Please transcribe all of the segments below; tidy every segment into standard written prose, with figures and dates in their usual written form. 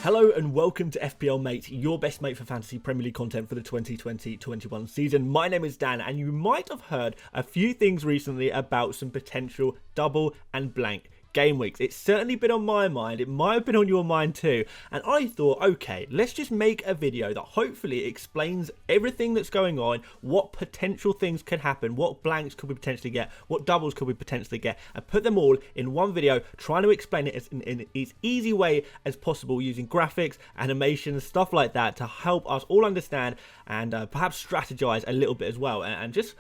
Hello and welcome to FPL Mate, your best mate for fantasy Premier League content for the 2020-21 season. My name is Dan and you might have heard a few things recently about some potential double and blank game weeks. It's certainly been on my mind, it might have been on your mind too, and I thought, okay, let's just make a video that hopefully explains everything that's going on, what potential things could happen, what blanks could we potentially get, what doubles could we potentially get, and put them all in one video, trying to explain it in as easy way as possible using graphics, animations, stuff like that to help us all understand and perhaps strategize a little bit as well, and just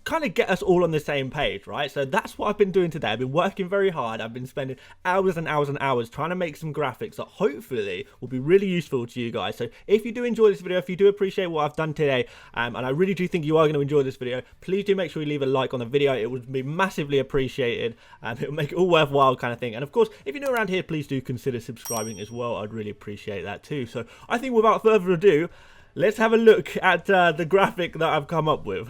kind of get us all on the same page, right? So that's what I've been doing today. I've been working very hard. I've been spending hours and hours and hours trying to make some graphics that hopefully will be really useful to you guys. So if you do enjoy this video, if you do appreciate what I've done today, and I really do think you are going to enjoy this video, please do make sure you leave a like on the video. It would be massively appreciated, and it will make it all worthwhile kind of thing. And of course, if you're new around here, please do consider subscribing as well. I'd really appreciate that too. So I think without further ado, let's have a look at the graphic that I've come up with.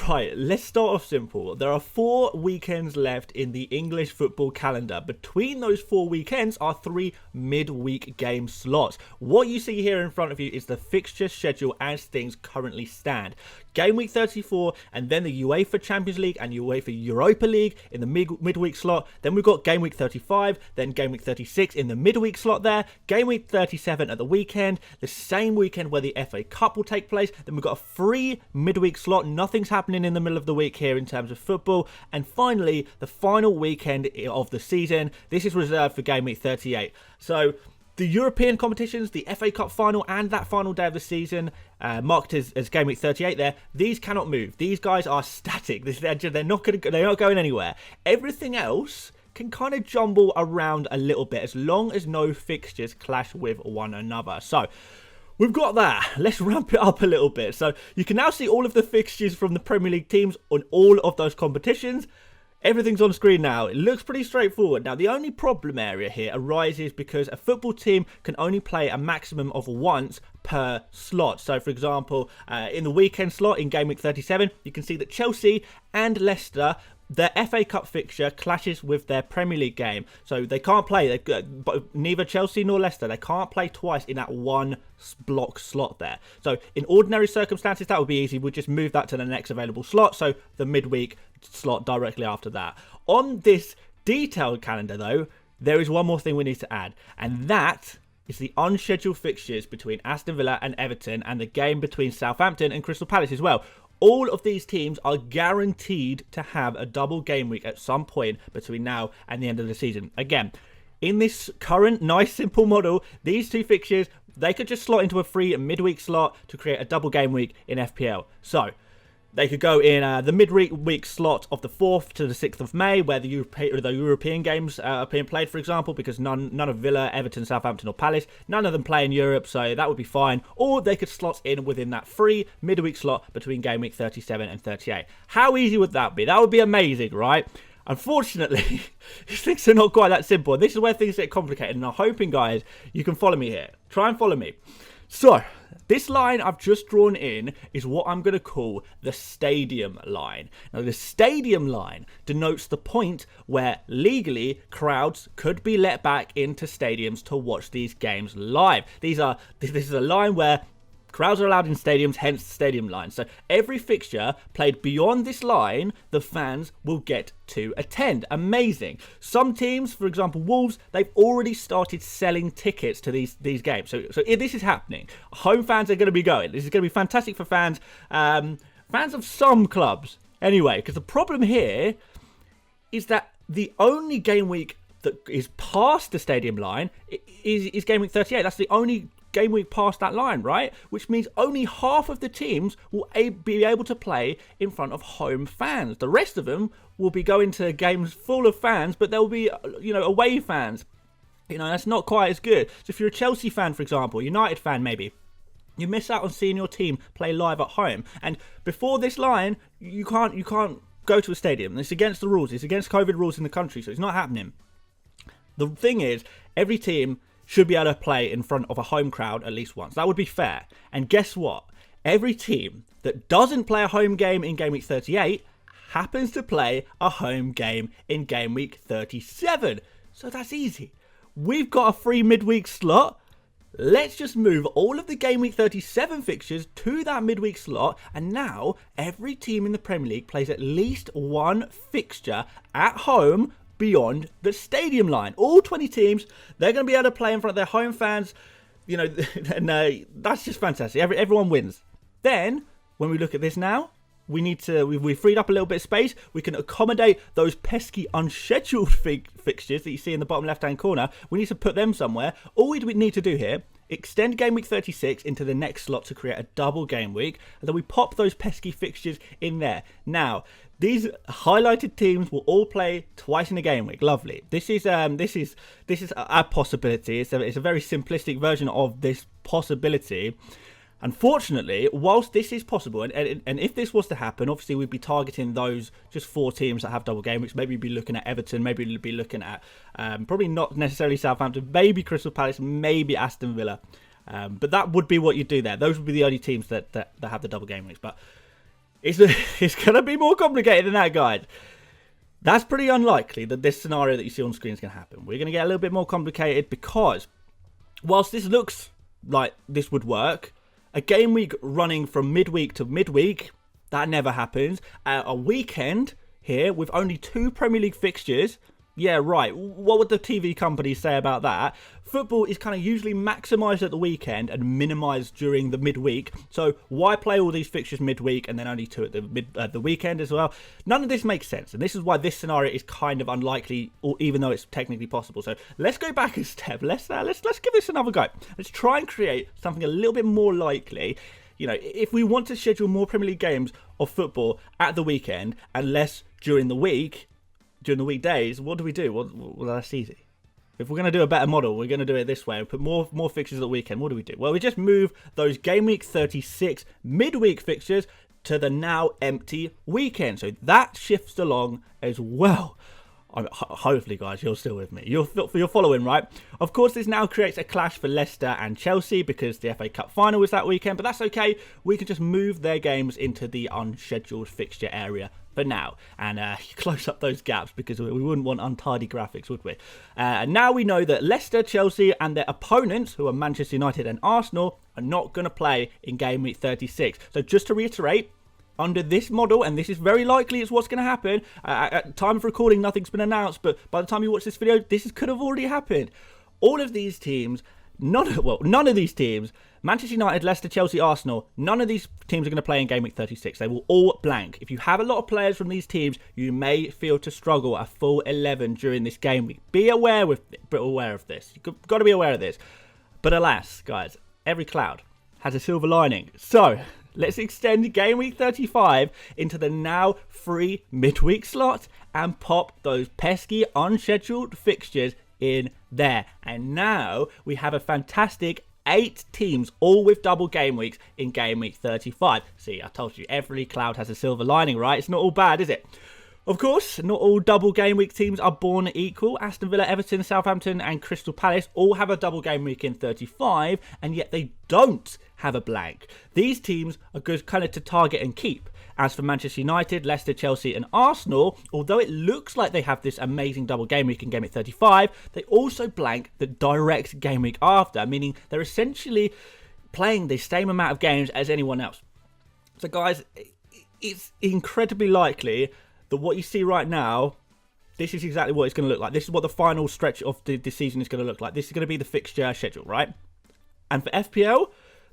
Right, let's start off simple. There are 4 weekends left in the English football calendar. Between those 4 weekends are 3 midweek game slots. What you see here in front of you is the fixture schedule as things currently stand. Game week 34 and then the UEFA Champions League and UEFA Europa League in the midweek slot. Then we've got game week 35, then game week 36 in the midweek slot there. Game week 37 at the weekend, the same weekend where the FA Cup will take place. Then we've got a free midweek slot. Nothing's happening in the middle of the week here in terms of football. And finally, the final weekend of the season. This is reserved for game week 38. So the European competitions, the FA Cup final and that final day of the season, marked as game week 38 there, these cannot move. Theyese guys are static. They're not going anywhere. Everything else can kind of jumble around a little bit as long as no fixtures clash with one another. So we've got that. Let's ramp it up a little bit. So you can now see all of the fixtures from the Premier League teams on all of those competitions. Everything's on screen now. It looks pretty straightforward. Now, the only problem area here arises because a football team can only play a maximum of once per slot. So, for example, in the weekend slot in game week 37, you can see that Chelsea and Leicester, their FA Cup fixture clashes with their Premier League game. So they can't play, neither Chelsea nor Leicester, they can't play twice in that one block slot there. So in ordinary circumstances, that would be easy. We'll just move that to the next available slot. So the midweek slot directly after that. On this detailed calendar though, there is one more thing we need to add. And that is the unscheduled fixtures between Aston Villa and Everton and the game between Southampton and Crystal Palace as well. All of these teams are guaranteed to have a double game week at some point between now and the end of the season. Again, in this current nice simple model, these 2 fixtures, they could just slot into a free midweek slot to create a double game week in FPL. So they could go in the midweek slot of the 4th to the 6th of May, where the European games are being played, for example, because none of Villa, Everton, Southampton or Palace, none of them play in Europe, so that would be fine. Or they could slot in within that free midweek slot between game week 37 and 38. How easy would that be? That would be amazing, right? Unfortunately, these things are not quite that simple. This is where things get complicated, and I'm hoping, guys, you can follow me here. Try and follow me. So, this line I've just drawn in is what I'm going to call the stadium line. Now, the stadium line denotes the point where legally crowds could be let back into stadiums to watch these games live. This is a line where crowds are allowed in stadiums, hence the stadium line. So every fixture played beyond this line, the fans will get to attend. Amazing. Some teams, for example, Wolves, they've already started selling tickets to these games. So this is happening. Home fans are going to be going. This is going to be fantastic for fans. Fans of some clubs. Anyway, because the problem here is that the only game week that is past the stadium line is game week 38. That's the only game week past that line, right? Which means only half of the teams will be able to play in front of home fans. The rest of them will be going to games full of fans, but there will be, away fans. That's not quite as good. So if you're a Chelsea fan, for example, United fan maybe, you miss out on seeing your team play live at home. And before this line, you can't go to a stadium. It's against the rules. It's against COVID rules in the country, so it's not happening. The thing is, every team should be able to play in front of a home crowd at least once. That would be fair. And guess what? Every team that doesn't play a home game in game week 38 happens to play a home game in game week 37. So that's easy. We've got a free midweek slot let's just move all of the Game Week 37 fixtures to that midweek slot, and now every team in the Premier League plays at least one fixture at home beyond the stadium line. All 20 teams, they're going to be able to play in front of their home fans, you know, and that's just fantastic. Everyone wins. Then, when we look at this now, we've freed up a little bit of space. We can accommodate those pesky unscheduled fixtures that you see in the bottom left-hand corner. We need to put them somewhere. All we need to do here, extend Game Week 36 into the next slot to create a double game week, and then we pop those pesky fixtures in there. Now, these highlighted teams will all play twice in a game week. Lovely. This is a possibility. It's a very simplistic version of this possibility. Unfortunately, whilst this is possible, and if this was to happen, obviously we'd be targeting those just 4 teams that have double game weeks. Maybe we'd be looking at Everton, maybe we'd be looking at probably not necessarily Southampton, maybe Crystal Palace, maybe Aston Villa. But that would be what you do there. Those would be the only teams that have the double game weeks. But it's going to be more complicated than that, guys. That's pretty unlikely that this scenario that you see on screen is going to happen. We're going to get a little bit more complicated because whilst this looks like this would work, a game week running from midweek to midweek, that never happens. A weekend here with only 2 Premier League fixtures, yeah, right. What would the TV companies say about that? Football is kind of usually maximised at the weekend and minimised during the midweek. So why play all these fixtures midweek and then only 2 at the weekend as well? None of this makes sense, and this is why this scenario is kind of unlikely, or even though it's technically possible. So let's go back a step. Let's give this another go. Let's try and create something a little bit more likely. You know, if we want to schedule more Premier League games of football at the weekend and less during the week, during the weekdays, what do we do? Well, that's easy. If we're going to do a better model, we're going to do it this way and put more fixtures at the weekend. What do we do? Well, we just move those Game Week 36 midweek fixtures to the now empty weekend. So that shifts along as well. Hopefully, guys, you're still with me. You're following, right? Of course, this now creates a clash for Leicester and Chelsea because the FA Cup final was that weekend, but that's okay. We can just move their games into the unscheduled fixture area for now and close up those gaps because we wouldn't want untidy graphics, would we? Now we know that Leicester, Chelsea and their opponents, who are Manchester United and Arsenal, are not going to play in Game Week 36. So just to reiterate, under this model, and this is very likely is what's going to happen, at time of recording nothing's been announced, but by the time you watch this video, this could have already happened. All of these teams, none of these teams, Manchester United, Leicester, Chelsea, Arsenal, none of these teams are going to play in Game Week 36. They will all blank. If you have a lot of players from these teams, you may feel to struggle a full 11 during this game week. Be aware of this. You've got to be aware of this. But alas, guys, every cloud has a silver lining. So let's extend Game Week 35 into the now free midweek slot and pop those pesky unscheduled fixtures in there. And now we have a fantastic 8 teams, all with double game weeks in Game Week 35. See, I told you, every cloud has a silver lining, right? It's not all bad, is it? Of course, not all double game week teams are born equal. Aston Villa, Everton, Southampton and Crystal Palace all have a double game week in 35, and yet they don't have a blank. These teams are good kind of to target and keep. As for Manchester United, Leicester, Chelsea and Arsenal, although it looks like they have this amazing double game week in Game Week 35, they also blank the direct game week after, meaning they're essentially playing the same amount of games as anyone else. So guys, it's incredibly likely that what you see right now, this is exactly what it's going to look like. This is what the final stretch of the season is going to look like. This is going to be the fixture schedule, right? And for FPL,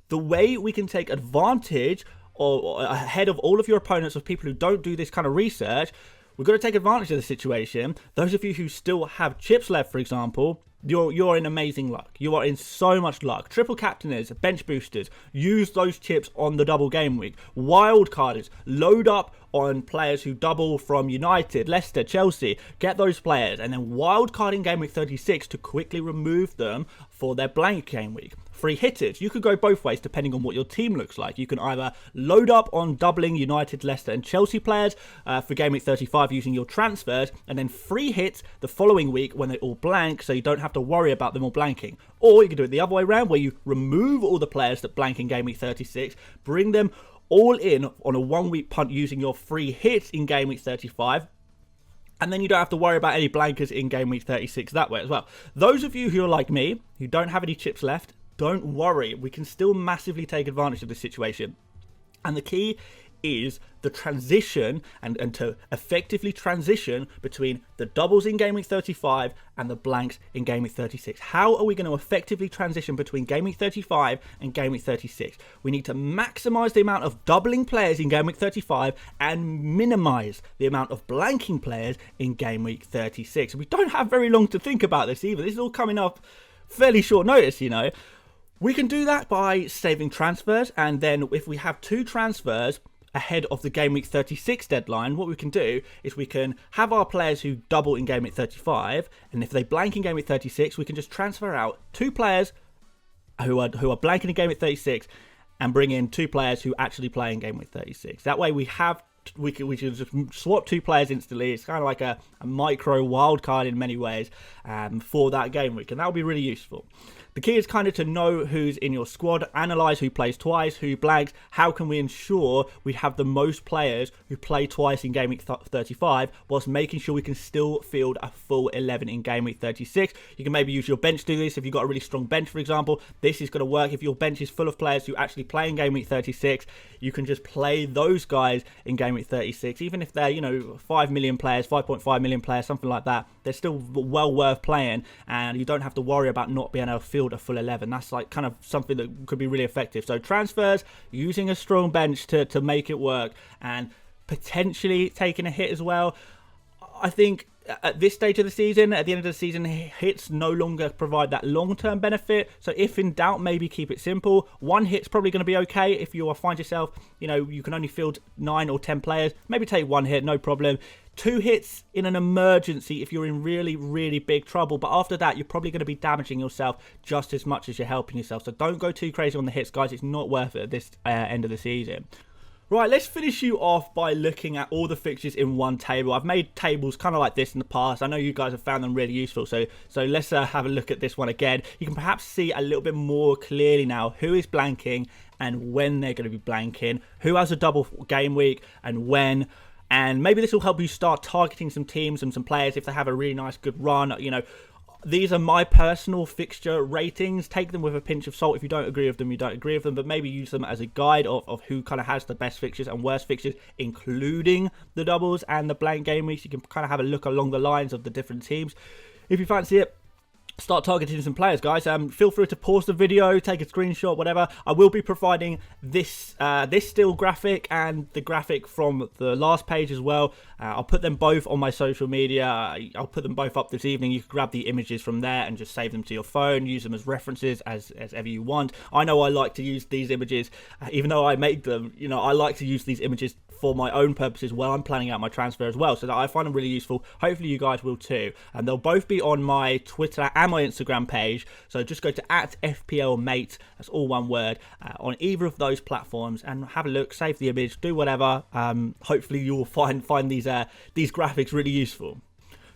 the way we can take advantage or ahead of all of your opponents, of people who don't do this kind of research, we've got to take advantage of the situation. Those of you who still have chips left, for example, you're in amazing luck. You are in so much luck. Triple captainers, bench boosters, use those chips on the double game week. Wildcarders, load up on players who double from United, Leicester, Chelsea. Get those players and then wildcarding Game Week 36 to quickly remove them for their blank game week. Free hitters. You could go both ways depending on what your team looks like. You can either load up on doubling United, Leicester and Chelsea players for Game Week 35 using your transfers, and then free hits the following week when they all blank, so you don't have to worry about them all blanking. Or you can do it the other way around, where you remove all the players that blank in Game Week 36, bring them all in on a 1 week punt using your free hits in Game Week 35, and then you don't have to worry about any blankers in Game Week 36 that way as well. Those of you who are like me, who don't have any chips left, don't worry, we can still massively take advantage of this situation. And the key is the transition and to effectively transition between the doubles in Game Week 35 and the blanks in Game Week 36. How are we going to effectively transition between Game Week 35 and Game Week 36? We need to maximize the amount of doubling players in Game Week 35 and minimize the amount of blanking players in Game Week 36. We don't have very long to think about this either. This is all coming up fairly short notice, you know. We can do that by saving transfers, and then if we have 2 transfers ahead of the Game Week 36 deadline, what we can do is we can have our players who double in Game Week 35, and if they blank in Game Week 36, we can just transfer out 2 players who are blanking in Game Week 36 and bring in 2 players who actually play in Game Week 36. That way we can just swap 2 players instantly. It's kind of like a micro wildcard in many ways for that game week, and that will be really useful. The key is kind of to know who's in your squad, analyze who plays twice, who blanks. How can we ensure we have the most players who play twice in Game Week 35 whilst making sure we can still field a full 11 in Game Week 36? You can maybe use your bench to do this. If you've got a really strong bench, for example, this is going to work. If your bench is full of players who actually play in Game Week 36, you can just play those guys in Game Week 36. Even if they're, you know, 5 million players, 5.5 million players, something like that, they're still well worth playing, and you don't have to worry about not being able to field a full 11. That's like kind of something that could be really effective. So transfers, using a strong bench to make it work, and potentially taking a hit as well. I think at this stage of the season, at the end of the season, hits no longer provide that long-term benefit. So if in doubt, maybe keep it simple. 1 hit's probably going to be okay. If you find yourself, you know, you can only field 9 or 10 players, maybe take 1 hit, no problem. 2 hits in an emergency if you're in really, really big trouble. But after that, you're probably going to be damaging yourself just as much as you're helping yourself. So don't go too crazy on the hits, guys. It's not worth it at this end of the season. Right, let's finish you off by looking at all the fixtures in one table. I've made tables kind of like this in the past. I know you guys have found them really useful, so let's have a look at this one again. You can perhaps see a little bit more clearly now who is blanking and when they're going to be blanking, who has a double game week and when. And maybe this will help you start targeting some teams and some players if they have a really nice, good run. You know, these are my personal fixture ratings. Take them with a pinch of salt. If you don't agree with them, you don't agree with them. But maybe use them as a guide of who kind of has the best fixtures and worst fixtures, including the doubles and the blank game weeks. You can kind of have a look along the lines of the different teams. If you fancy it, start targeting some players, guys. Feel free to pause the video, take a screenshot, whatever. I will be providing this still graphic and the graphic from the last page as well. I'll put them both on my social media. I'll put them both up this evening. You can grab the images from there and just save them to your phone, use them as references as ever you want. I know I like to use these images, even though I make them, you know, I like to use these images for my own purposes while I'm planning out my transfer as well, so that I find them really useful. Hopefully you guys will too, and they'll both be on my Twitter and my Instagram page, so just go to @FPLmate, that's all one word, on either of those platforms and have a look, save the image, do whatever. Hopefully you will find these graphics really useful.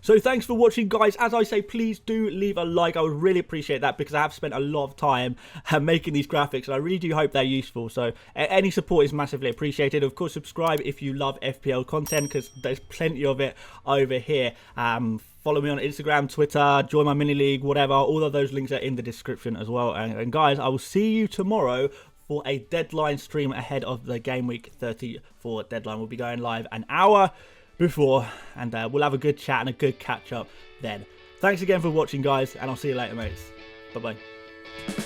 So thanks for watching, guys. As I say, please do leave a like. I would really appreciate that because I have spent a lot of time making these graphics, and I really do hope they're useful. So any support is massively appreciated. Of course, subscribe if you love FPL content because there's plenty of it over here. Follow me on Instagram, Twitter, join my mini league, whatever. All of those links are in the description as well. And guys, I will see you tomorrow for a deadline stream ahead of the Game Week 34 deadline. We'll be going live an hour before, and we'll have a good chat and a good catch up then. Thanks again for watching, guys, and I'll see you later, mates. Bye bye.